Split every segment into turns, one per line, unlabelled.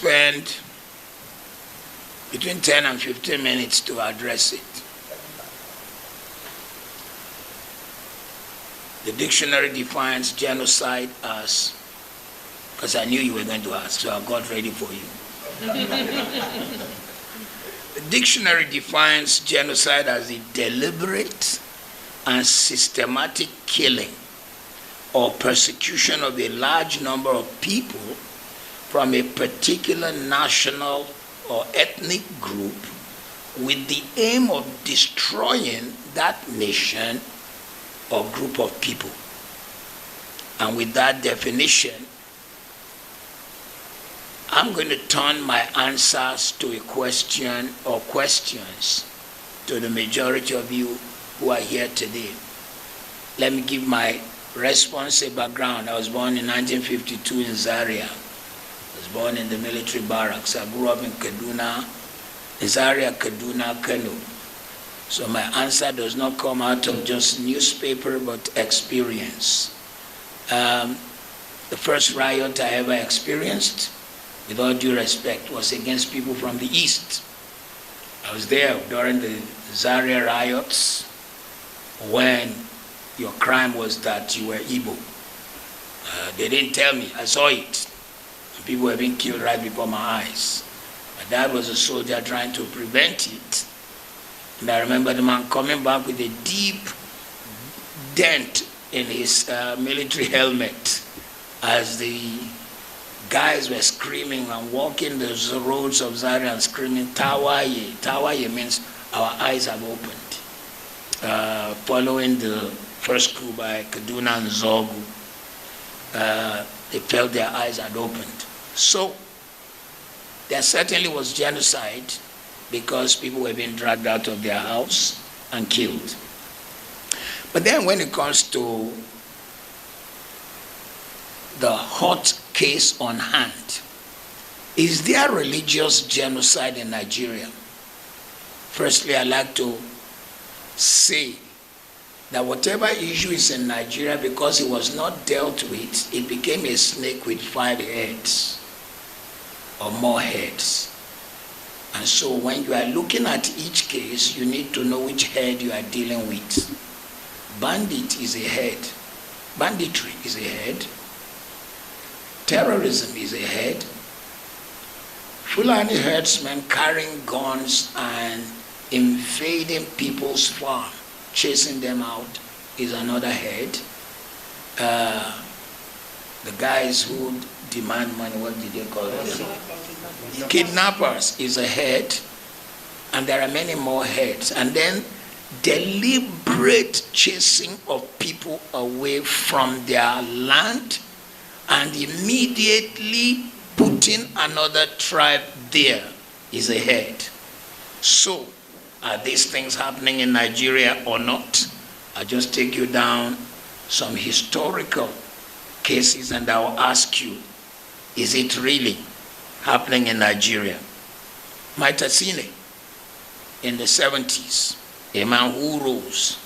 spend between 10 and 15 minutes to address it. The dictionary defines genocide as, because I knew you were going to ask, so I got ready for you. The dictionary defines genocide as the deliberate and systematic killing or persecution of a large number of people from a particular national or ethnic group with the aim of destroying that nation or group of people. And with that definition, I'm going to turn my answers to a question or questions to the majority of you who are here today. Let me give my response a background. I was born in 1952 in Zaria. I was born in the military barracks. I grew up in Kaduna, Zaria, Kaduna, Kano. So my answer does not come out of just newspaper, but experience. The first riot I ever experienced, with all due respect, was against people from the East. I was there during the Zaria riots when your crime was that you were Igbo. They didn't tell me, I saw it. People were being killed right before my eyes. My dad was a soldier trying to prevent it. And I remember the man coming back with a deep dent in his military helmet as the guys were screaming and walking the roads of Zaria and screaming, Tawaye. Tawaye means our eyes have opened. Following the first coup by Kaduna and Zogu, they felt their eyes had opened. So there certainly was genocide because people were being dragged out of their house and killed. But then when it comes to the hot case on hand, is there religious genocide in Nigeria? Firstly, I'd like to say that whatever issue is in Nigeria, because it was not dealt with, it became a snake with 5 heads or more heads. And so when you are looking at each case, you need to know which head you are dealing with. Bandit is a head. Banditry is a head. Terrorism is a head. Fulani herdsmen carrying guns and invading people's farm, chasing them out, is another head. The guys who demand money, what did they call them? Kidnappers is a head, and there are many more heads. And then deliberate chasing of people away from their land and immediately putting another tribe there is a head. So, are these things happening in Nigeria or not? I'll just take you down some historical cases and I'll ask you, is it really happening in Nigeria? Maitasine, in the 70s, a man who rose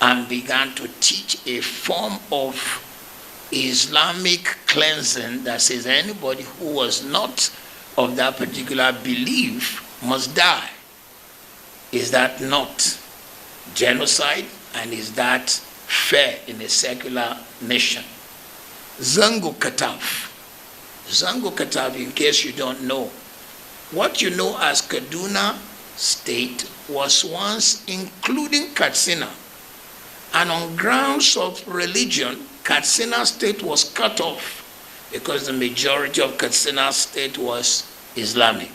and began to teach a form of Islamic cleansing that says anybody who was not of that particular belief must die. Is that not genocide? And is that fair in a secular nation? Zango-Kataf. Zango-Kataf, in case you don't know, what you know as Kaduna State was once including Katsina. And on grounds of religion, Katsina State was cut off because the majority of Katsina State was Islamic.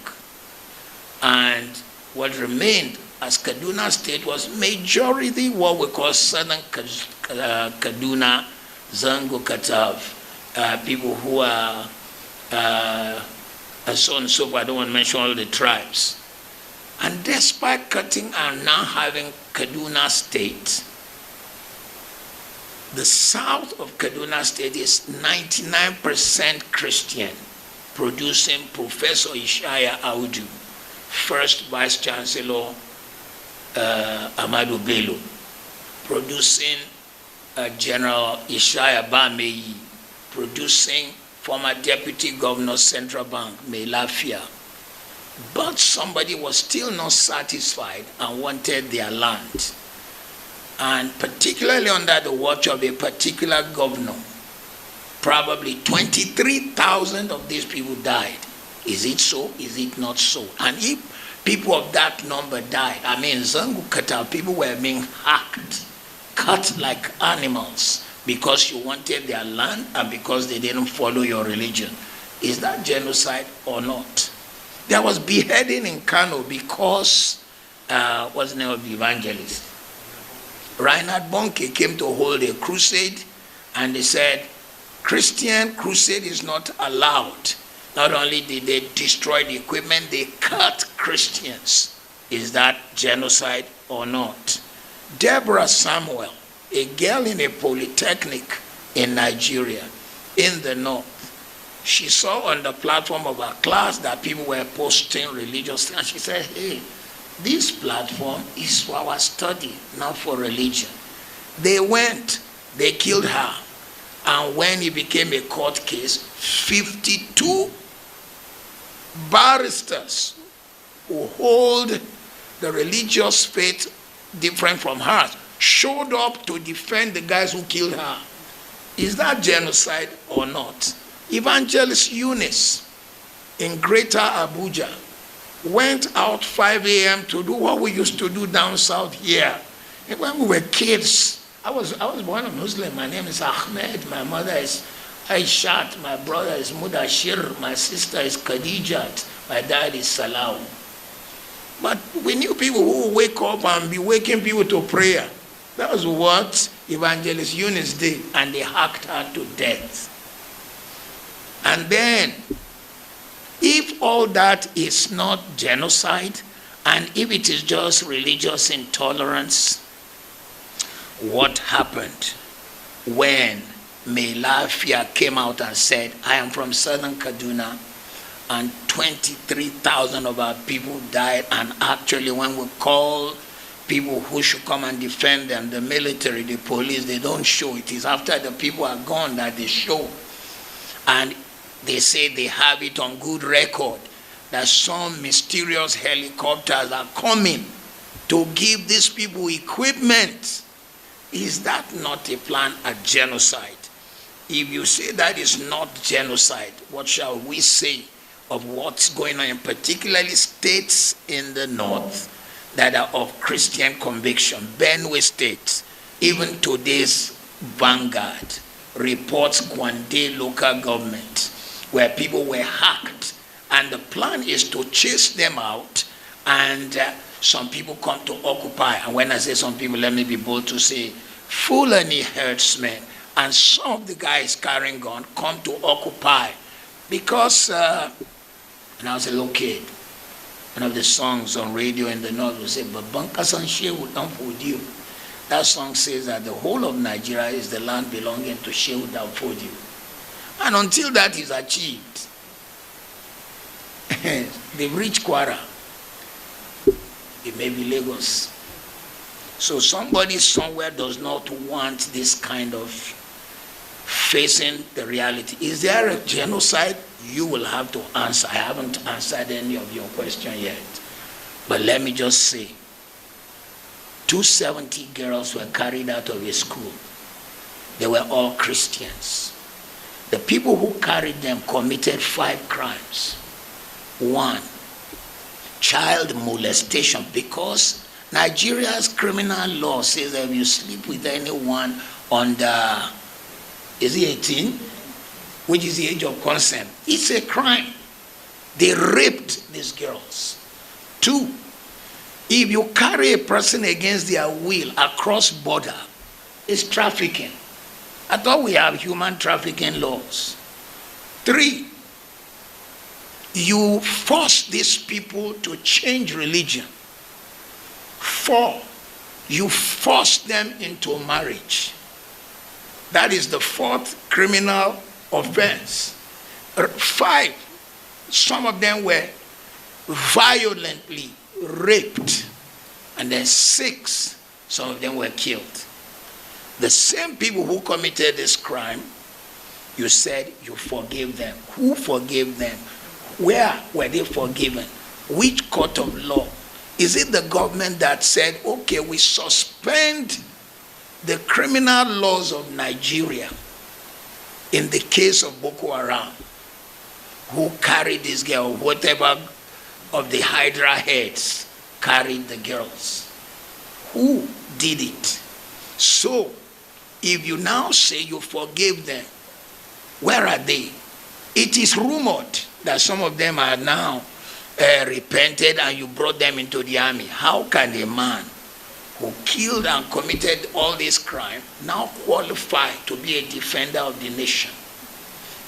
And what remained as Kaduna State was majority what we call Southern Kaduna, Zango-Kataf, people who are, and so on and so forth. I don't want to mention all the tribes. And despite cutting and now having Kaduna State, the south of Kaduna State is 99% Christian, producing Professor Ishaya Audu, first Vice Chancellor Amadu Bello, producing General Ishaya Bameyi, producing former Deputy Governor, Central Bank, Melafia. But somebody was still not satisfied and wanted their land. And particularly under the watch of a particular governor, probably 23,000 of these people died. Is it so? Is it not so? And if people of that number died, I mean, Zangu Kata, people were being hacked, cut like animals because you wanted their land and because they didn't follow your religion. Is that genocide or not? There was beheading in Kano because, what's the name of the evangelist? Reinhard Bonnke came to hold a crusade, and they said, Christian crusade is not allowed. Not only did they destroy the equipment, they cut Christians. Is that genocide or not? Deborah Samuel, a girl in a polytechnic in Nigeria, in the north, she saw on the platform of her class that people were posting religious things. And she said, hey, this platform is for our study, not for religion. They went, they killed her. And when it became a court case, 52 barristers who hold the religious faith different from hers showed up to defend the guys who killed her. Is that genocide or not? Evangelist Eunice in Greater Abuja went out 5 a.m. to do what we used to do down south here. And when we were kids, I was born a Muslim. My name is Ahmed. My mother is Aishat. My brother is Mudashir. My sister is Khadijat. My dad is Salau. But we knew people who would wake up and be waking people to prayer. That was what Evangelist Eunice did, and they hacked her to death. And then, if all that is not genocide, and if it is just religious intolerance, what happened when Melafia came out and said, I am from southern Kaduna, and 23,000 of our people died, and actually when we call people who should come and defend them, the military, the police, they don't show. It is after the people are gone that they show. And they say they have it on good record that some mysterious helicopters are coming to give these people equipment. Is that not a plan, a genocide? If you say that is not genocide, what shall we say of what's going on in particularly states in the north that are of Christian conviction? Benue State, even today's Vanguard reports Kwande local government, where people were hacked, and the plan is to chase them out, and some people come to occupy. And when I say some people, let me be bold to say Fulani herdsmen and some of the guys carrying gun come to occupy. Because when I was a little kid, one of the songs on radio in the north would say, Babanka Sanshe would not food you. That song says that the whole of Nigeria is the land belonging to Shehu Danfodio. And until that is achieved, they've reached Kwara. It may be Lagos. So somebody somewhere does not want this kind of facing the reality. Is there a genocide? You will have to answer. I haven't answered any of your question yet. But let me just say, 270 girls were carried out of a school. They were all Christians. The people who carried them committed 5 crimes. 1, child molestation, because Nigeria's criminal law says that if you sleep with anyone under, is he 18? Which is the age of consent, it's a crime. They raped these girls. 2, if you carry a person against their will across border, it's trafficking. I thought we have human trafficking laws. 3, you force these people to change religion. 4, you force them into marriage. That is the 4th criminal offense. 5, some of them were violently raped. And then 6, some of them were killed. The same people who committed this crime You said you forgave them. Who forgave them? Where were they forgiven? Which court of law? Is it the government that said, okay, we suspend the criminal laws of Nigeria in the case of Boko Haram, who carried this girl, whatever of the Hydra heads carried the girls? Who did it? So, if you now say you forgave them, where are they? It is rumored that some of them are now repented and you brought them into the army. How can a man who killed and committed all this crime now qualify to be a defender of the nation?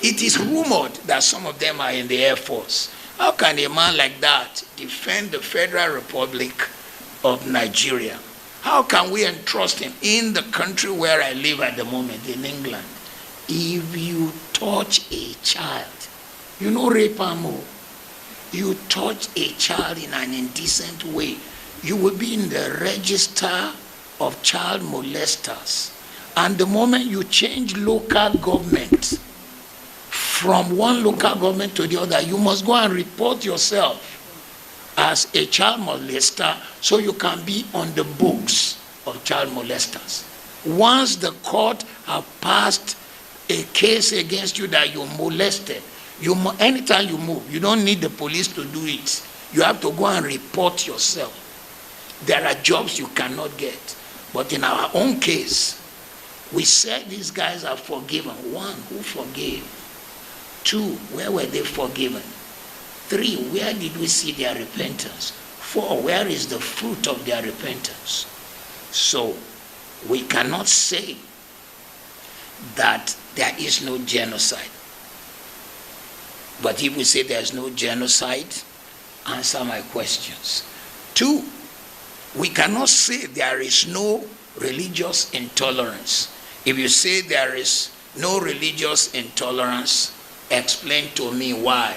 It is rumored that some of them are in the Air Force. How can a man like that defend the Federal Republic of Nigeria? How can we entrust him in the country where I live at the moment, in England? If you touch a child, you know rape and more. You touch a child in an indecent way, you will be in the register of child molesters. And the moment you change local government from one local government to the other, you must go and report yourself as a child molester so you can be on the books of child molesters. Once the court have passed a case against you that you molested, anytime you move, you don't need the police to do it. You have to go and report yourself. There are jobs you cannot get. But in our own case, we said these guys are forgiven. One, who forgave? Two, where were they forgiven? Three, where did we see their repentance? Four, where is the fruit of their repentance? So, we cannot say that there is no genocide. But if we say there's no genocide, answer my questions. Two, we cannot say there is no religious intolerance. If you say there is no religious intolerance, explain to me why.